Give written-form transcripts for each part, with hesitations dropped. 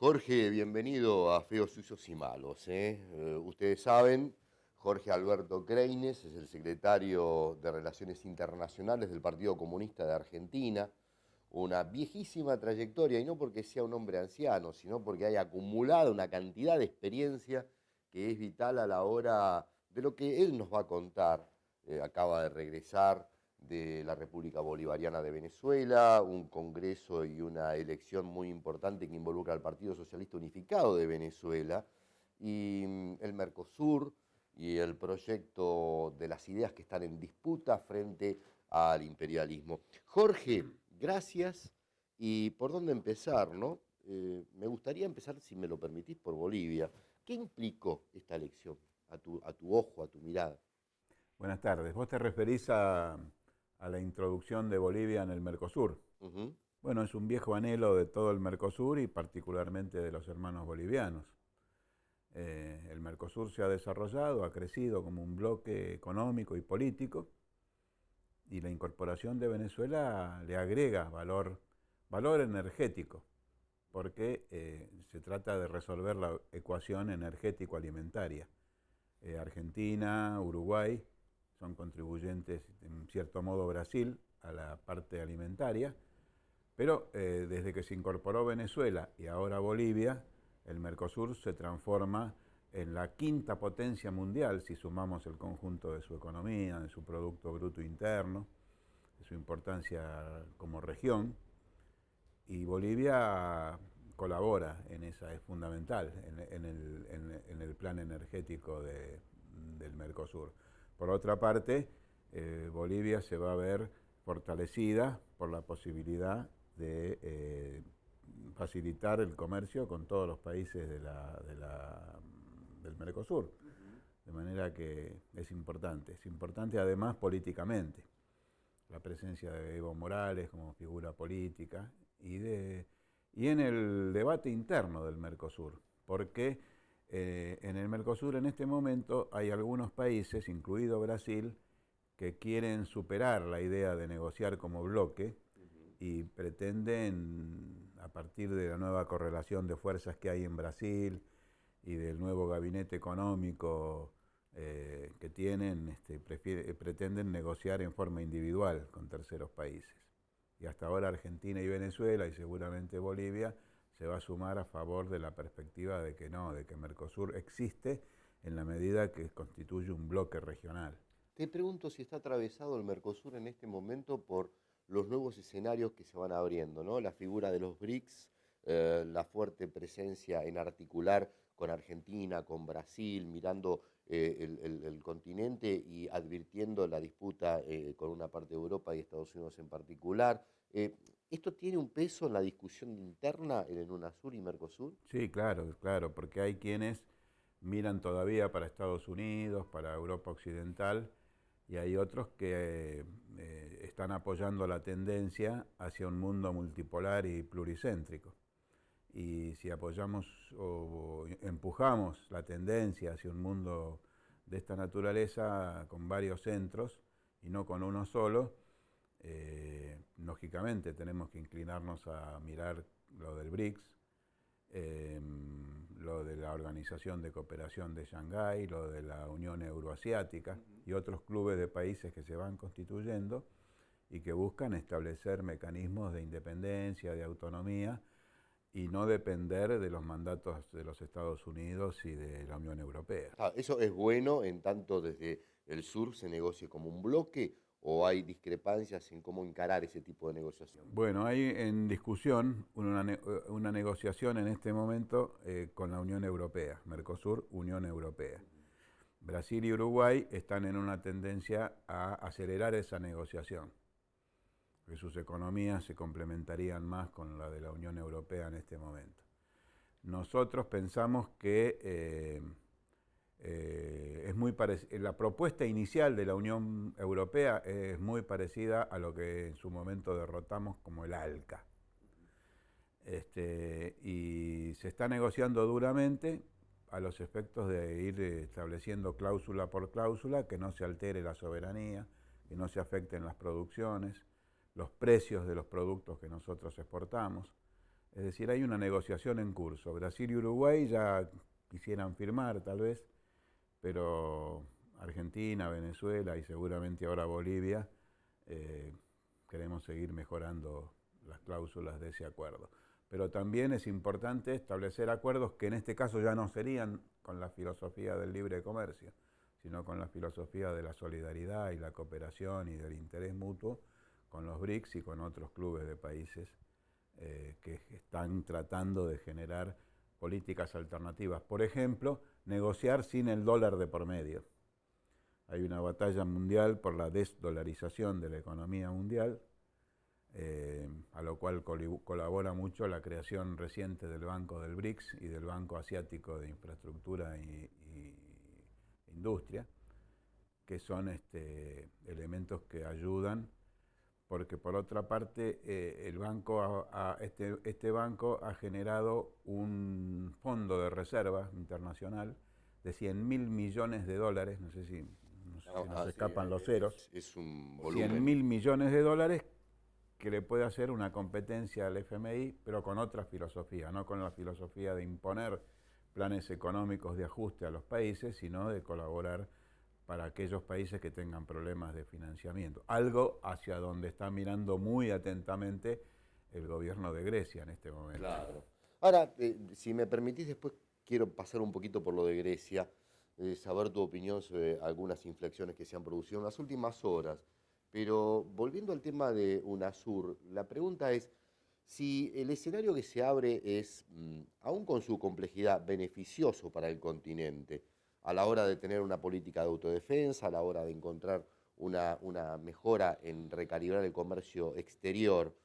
Jorge, bienvenido a Feos, Sucios y Malos. Ustedes saben, Jorge Alberto Kreines es el secretario de Relaciones Internacionales del Partido Comunista de Argentina, una viejísima trayectoria, y no porque sea un hombre anciano, sino porque haya acumulado una cantidad de experiencia que es vital a la hora de lo que él nos va a contar. Acaba de regresar de la República Bolivariana de Venezuela, un congreso y una elección muy importante que involucra al Partido Socialista Unificado de Venezuela, y el Mercosur y el proyecto de las ideas que están en disputa frente al imperialismo. Jorge, gracias. ¿Y por dónde empezar, no? Me gustaría empezar, si me lo permitís, por Bolivia. ¿Qué implicó esta elección a tu ojo, a tu mirada? Buenas tardes. Vos te referís a la introducción de Bolivia en el Mercosur. Ujú. Bueno, es un viejo anhelo de todo el Mercosur y particularmente de los hermanos bolivianos. El Mercosur se ha desarrollado, ha crecido como un bloque económico y político, y la incorporación de Venezuela le agrega valor energético, porque se trata de resolver la ecuación energético-alimentaria. Argentina, Uruguay son contribuyentes, en cierto modo Brasil, a la parte alimentaria, pero desde que se incorporó Venezuela y ahora Bolivia, el Mercosur se transforma en la quinta potencia mundial si sumamos el conjunto de su economía, de su Producto Bruto Interno, de su importancia como región, y Bolivia colabora en esa, es fundamental en el plan energético del Mercosur. Por otra parte, Bolivia se va a ver fortalecida por la posibilidad de facilitar el comercio con todos los países del Mercosur. De manera que es importante además políticamente la presencia de Evo Morales como figura política y en el debate interno del Mercosur, porque en el Mercosur en este momento hay algunos países, incluido Brasil, que quieren superar la idea de negociar como bloque Ujú. y pretenden, a partir de la nueva correlación de fuerzas que hay en Brasil y del nuevo gabinete económico que tienen, pretenden negociar en forma individual con terceros países. Y hasta ahora Argentina y Venezuela, y seguramente Bolivia, se va a sumar a favor de la perspectiva de que no, de que Mercosur existe en la medida que constituye un bloque regional. Te pregunto si está atravesado el Mercosur en este momento por los nuevos escenarios que se van abriendo, ¿no? La figura de los BRICS, la fuerte presencia en articular con Argentina, con Brasil, mirando el continente y advirtiendo la disputa con una parte de Europa y Estados Unidos en particular. ¿Esto tiene un peso en la discusión interna en el UNASUR y Mercosur? Sí, claro, claro, porque hay quienes miran todavía para Estados Unidos, para Europa Occidental, y hay otros que están apoyando la tendencia hacia un mundo multipolar y pluricéntrico. Y si apoyamos o empujamos la tendencia hacia un mundo de esta naturaleza con varios centros y no con uno solo, lógicamente tenemos que inclinarnos a mirar lo del BRICS, lo de la Organización de Cooperación de Shanghái, lo de la Unión Euroasiática Ujú. y otros clubes de países que se van constituyendo y que buscan establecer mecanismos de independencia, de autonomía y no depender de los mandatos de los Estados Unidos y de la Unión Europea. Ah, ¿eso es bueno en tanto desde el sur se negocie como un bloque o hay discrepancias en cómo encarar ese tipo de negociación? Bueno, hay en discusión una negociación en este momento con la Unión Europea, Mercosur, Unión Europea. Ujú. Brasil y Uruguay están en una tendencia a acelerar esa negociación, que sus economías se complementarían más con la de la Unión Europea en este momento. Nosotros pensamos que la propuesta inicial de la Unión Europea es muy parecida a lo que en su momento derrotamos como el ALCA. Y se está negociando duramente a los efectos de ir estableciendo cláusula por cláusula que no se altere la soberanía, que no se afecten las producciones, los precios de los productos que nosotros exportamos. Es decir, hay una negociación en curso. Brasil y Uruguay ya quisieran firmar tal vez, pero Argentina, Venezuela y seguramente ahora Bolivia queremos seguir mejorando las cláusulas de ese acuerdo. Pero también es importante establecer acuerdos que en este caso ya no serían con la filosofía del libre comercio, sino con la filosofía de la solidaridad y la cooperación y del interés mutuo con los BRICS y con otros clubes de países que están tratando de generar políticas alternativas. Por ejemplo, negociar sin el dólar de por medio. Hay una batalla mundial por la desdolarización de la economía mundial, a lo cual colabora mucho la creación reciente del Banco del BRICS y del Banco Asiático de Infraestructura y Industria, que son elementos que ayudan, porque por otra parte este banco ha generado un fondo de reserva internacional de 100.000 millones de dólares, no sé si nos escapan los ceros, es un 100.000 millones de dólares que le puede hacer una competencia al FMI, pero con otra filosofía, no con la filosofía de imponer planes económicos de ajuste a los países, sino de colaborar para aquellos países que tengan problemas de financiamiento. Algo hacia donde está mirando muy atentamente el gobierno de Grecia en este momento. Claro. Ahora, si me permitís, después quiero pasar un poquito por lo de Grecia, saber tu opinión sobre algunas inflexiones que se han producido en las últimas horas. Pero volviendo al tema de UNASUR, la pregunta es si el escenario que se abre es, aún con su complejidad, beneficioso para el continente a la hora de tener una política de autodefensa, a la hora de encontrar una mejora en recalibrar el comercio exterior.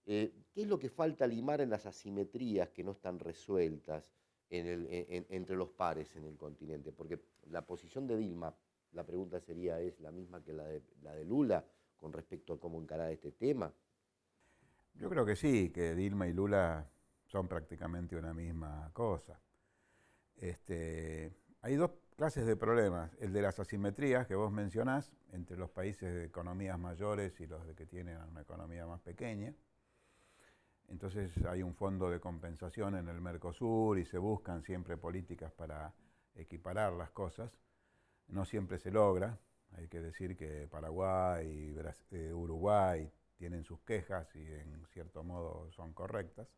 ¿Qué es lo que falta limar en las asimetrías que no están resueltas entre los pares en el continente? Porque la posición de Dilma, la pregunta sería, ¿es la misma que la de Lula con respecto a cómo encarar este tema? Yo creo que sí, que Dilma y Lula son prácticamente una misma cosa. Hay dos clases de problemas. El de las asimetrías que vos mencionás entre los países de economías mayores y los de que tienen una economía más pequeña. Entonces hay un fondo de compensación en el Mercosur y se buscan siempre políticas para equiparar las cosas. No siempre se logra. Hay que decir que Paraguay y Uruguay tienen sus quejas y en cierto modo son correctas.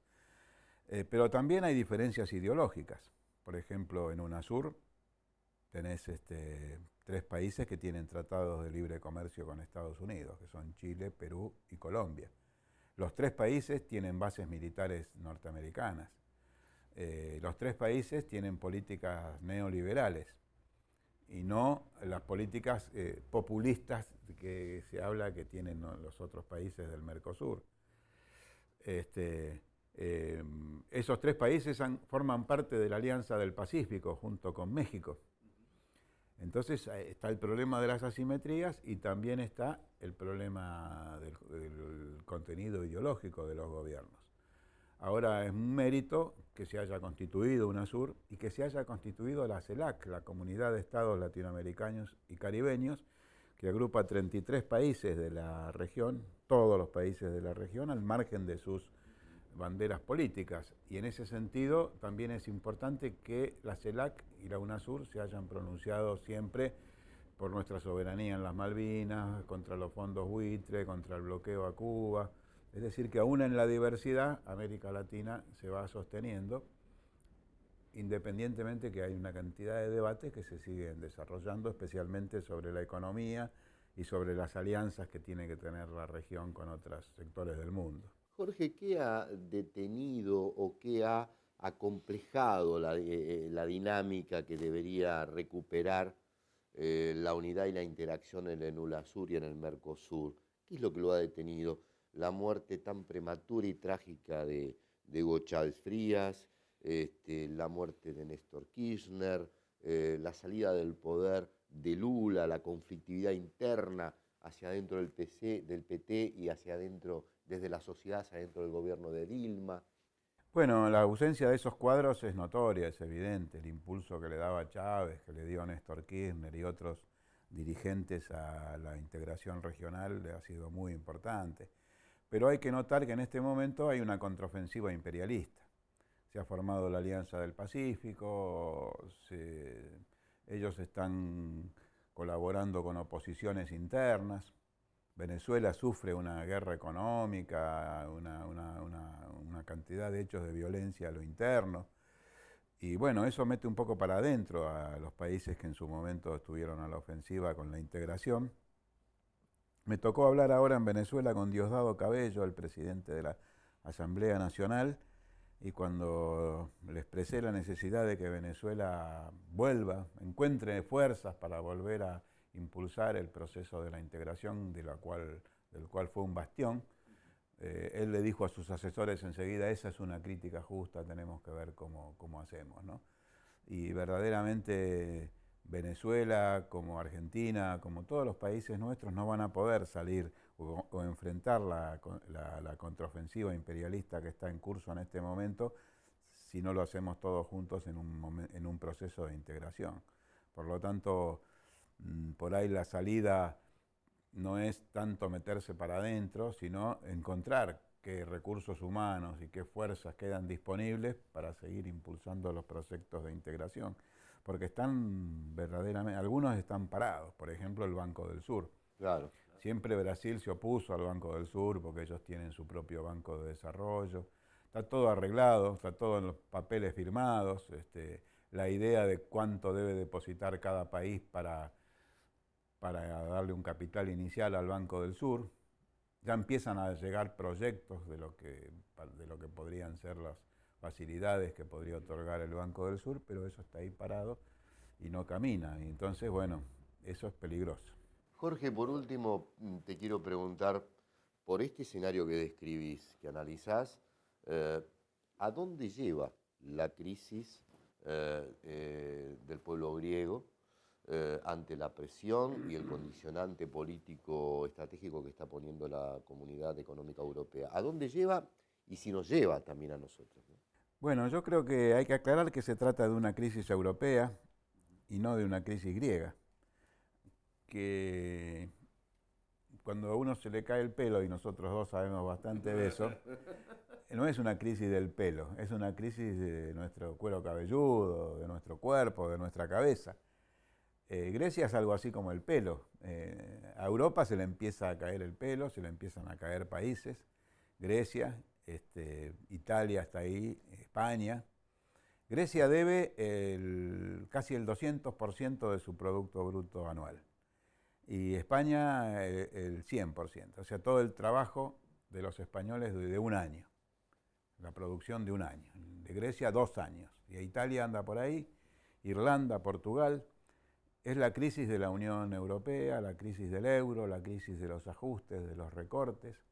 Pero también hay diferencias ideológicas. Por ejemplo, en UNASUR tenés tres países que tienen tratados de libre comercio con Estados Unidos, que son Chile, Perú y Colombia. Los tres países tienen bases militares norteamericanas. Los tres países tienen políticas neoliberales y no las políticas populistas que se habla que tienen los otros países del Mercosur. Esos tres países forman parte de la Alianza del Pacífico junto con México. Entonces está el problema de las asimetrías y también está el problema del contenido ideológico de los gobiernos. Ahora es un mérito que se haya constituido UNASUR y que se haya constituido la CELAC, la Comunidad de Estados Latinoamericanos y Caribeños, que agrupa 33 países de la región, todos los países de la región, al margen de sus banderas políticas. Y en ese sentido también es importante que la CELAC y la UNASUR se hayan pronunciado siempre por nuestra soberanía en las Malvinas, contra los fondos buitre, contra el bloqueo a Cuba. Es decir, que aún en la diversidad, América Latina se va sosteniendo, independientemente que hay una cantidad de debates que se siguen desarrollando, especialmente sobre la economía y sobre las alianzas que tiene que tener la región con otros sectores del mundo. Jorge, ¿qué ha detenido o qué ha acomplejado la dinámica que debería recuperar la unidad y la interacción en el UNASUR y en el Mercosur? ¿Qué es lo que lo ha detenido? La muerte tan prematura y trágica de Hugo Chávez Frías, la muerte de Néstor Kirchner, la salida del poder de Lula, la conflictividad interna hacia adentro del PT y hacia adentro, desde la sociedad hacia adentro del gobierno de Dilma. Bueno, la ausencia de esos cuadros es notoria, es evidente. El impulso que le daba Chávez, que le dio Néstor Kirchner y otros dirigentes a la integración regional ha sido muy importante. pero hay que notar que en este momento hay una contraofensiva imperialista. Se ha formado la Alianza del Pacífico, ellos están colaborando con oposiciones internas. Venezuela sufre una guerra económica, una cantidad de hechos de violencia a lo interno. Y bueno, eso mete un poco para adentro a los países que en su momento estuvieron a la ofensiva con la integración. Me tocó hablar ahora en Venezuela con Diosdado Cabello, el presidente de la Asamblea Nacional, y cuando le expresé la necesidad de que Venezuela vuelva, encuentre fuerzas para volver a impulsar el proceso de la integración del cual fue un bastión, él le dijo a sus asesores enseguida, esa es una crítica justa, tenemos que ver cómo hacemos, ¿no? Y verdaderamente Venezuela, como Argentina, como todos los países nuestros, no van a poder salir o enfrentar la contraofensiva imperialista que está en curso en este momento si no lo hacemos todos juntos en un proceso de integración. Por lo tanto, por ahí la salida no es tanto meterse para adentro, sino encontrar qué recursos humanos y qué fuerzas quedan disponibles para seguir impulsando los proyectos de integración. Porque están verdaderamente, algunos están parados, por ejemplo el Banco del Sur. Claro. Siempre Brasil se opuso al Banco del Sur porque ellos tienen su propio banco de desarrollo. Está todo arreglado, está todo en los papeles firmados. La idea de cuánto debe depositar cada país para darle un capital inicial al Banco del Sur. Ya empiezan a llegar proyectos de lo que podrían ser las facilidades que podría otorgar el Banco del Sur, pero eso está ahí parado y no camina. Y entonces, bueno, eso es peligroso. Jorge, por último, te quiero preguntar, por este escenario que describís, que analizás, ¿a dónde lleva la crisis del pueblo griego ante la presión y el condicionante político estratégico que está poniendo la Comunidad Económica Europea? ¿A dónde lleva y si nos lleva también a nosotros, ¿no? Bueno, yo creo que hay que aclarar que se trata de una crisis europea y no de una crisis griega. Que cuando a uno se le cae el pelo, y nosotros dos sabemos bastante de eso, no es una crisis del pelo, es una crisis de nuestro cuero cabelludo, de nuestro cuerpo, de nuestra cabeza. Grecia es algo así como el pelo. A Europa se le empieza a caer el pelo, se le empiezan a caer países. Grecia, Italia está ahí, España. Grecia debe casi el 200% de su Producto Bruto Anual. Y España el 100%. O sea, todo el trabajo de los españoles de un año. La producción de un año. De Grecia 2 años. Y Italia anda por ahí, Irlanda, Portugal. Es la crisis de la Unión Europea, la crisis del euro, la crisis de los ajustes, de los recortes.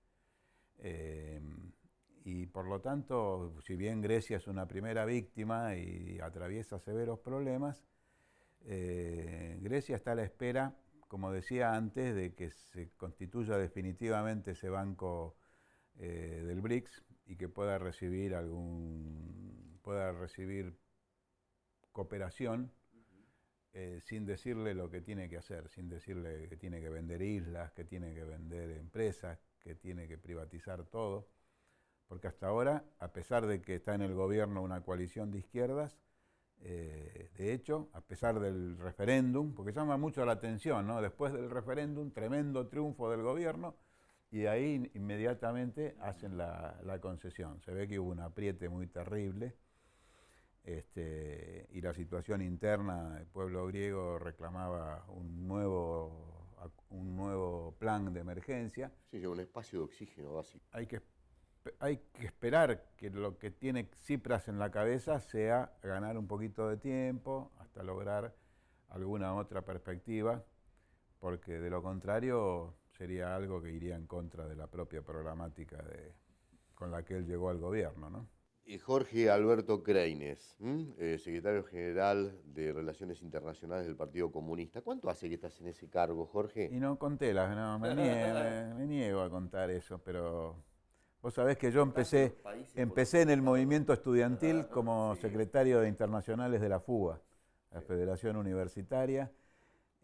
Y por lo tanto, si bien Grecia es una primera víctima y atraviesa severos problemas, Grecia está a la espera, como decía antes, de que se constituya definitivamente ese banco del BRICS y que pueda recibir cooperación. Sin decirle lo que tiene que hacer, sin decirle que tiene que vender islas, que tiene que vender empresas, que tiene que privatizar todo, porque hasta ahora, a pesar de que está en el gobierno una coalición de izquierdas, de hecho, a pesar del referéndum, porque llama mucho la atención, ¿no? Después del referéndum, tremendo triunfo del gobierno, y de ahí inmediatamente hacen la concesión. Se ve que hubo un apriete muy terrible. Y la situación interna del pueblo griego reclamaba un nuevo plan de emergencia. Sí, un espacio de oxígeno básico. Hay que esperar que lo que tiene Tsipras en la cabeza sea ganar un poquito de tiempo hasta lograr alguna otra perspectiva, porque de lo contrario sería algo que iría en contra de la propia programática con la que él llegó al gobierno, ¿no? Y Jorge Alberto Creines, secretario general de Relaciones Internacionales del Partido Comunista. ¿Cuánto hace que estás en ese cargo, Jorge? Y no conté me niego a contar eso, pero vos sabés que yo empecé en el movimiento estudiantil como secretario de internacionales de la FUBA, la Federación Universitaria,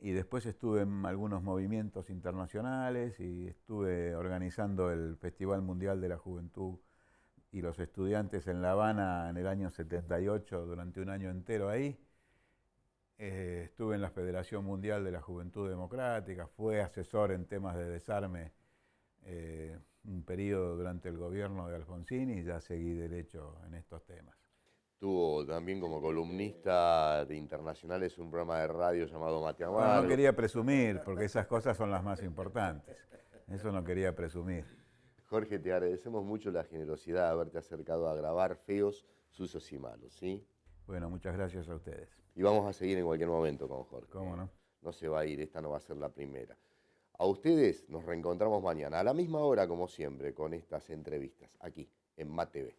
y después estuve en algunos movimientos internacionales y estuve organizando el Festival Mundial de la Juventud y los Estudiantes en La Habana en el año 78, durante un año entero ahí. Estuve en la Federación Mundial de la Juventud Democrática, fui asesor en temas de desarme un periodo durante el gobierno de Alfonsín y ya seguí derecho en estos temas. Tuvo también como columnista de internacionales un programa de radio llamado Mate Amargo. Bueno, no quería presumir, porque esas cosas son las más importantes. Eso no quería presumir. Jorge, te agradecemos mucho la generosidad de haberte acercado a grabar Feos, Sucios y Malos, ¿sí? Bueno, muchas gracias a ustedes. Y vamos a seguir en cualquier momento con Jorge. ¿Cómo no? No se va a ir, esta no va a ser la primera. A ustedes nos reencontramos mañana, a la misma hora como siempre, con estas entrevistas, aquí en MATV.